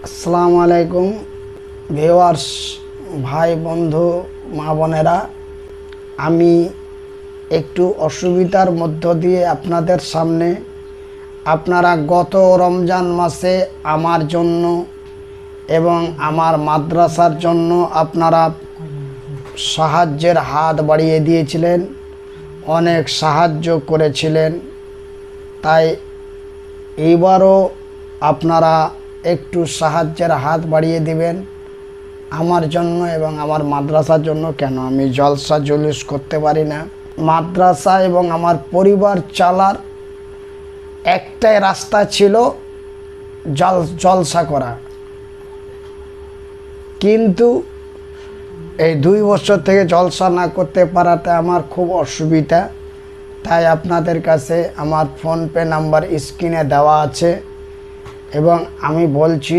আসসালামু আলাইকুম ভিউয়ার্স, ভাই বন্ধু মা বোনেরা, আমি একটু অসুবিধার মধ্য দিয়ে আপনাদের সামনে আপনারা গত রমজান মাসে আমার জন্য এবং আমার মাদ্রাসার জন্য আপনারা সাহায্যের হাত বাড়িয়ে দিয়েছিলেন, অনেক সাহায্য করেছিলেন। তাই এইবারও আপনারা একটু সাহায্যের হাত বাড়িয়ে দিবেন আমার জন্য এবং আমার মাদ্রাসার জন্য। কেন আমি জলসা জুলুস করতে পারি না? মাদ্রাসা এবং আমার পরিবার চালার একটাই রাস্তা ছিল, জলসা করা। কিন্তু এই 2 বছর থেকে জলসা না করতে পারাতে আমার খুব অসুবিধা। তাই আপনাদের কাছে আমার ফোনপে নাম্বার স্ক্রিনে দেওয়া আছে এবং আমি বলছি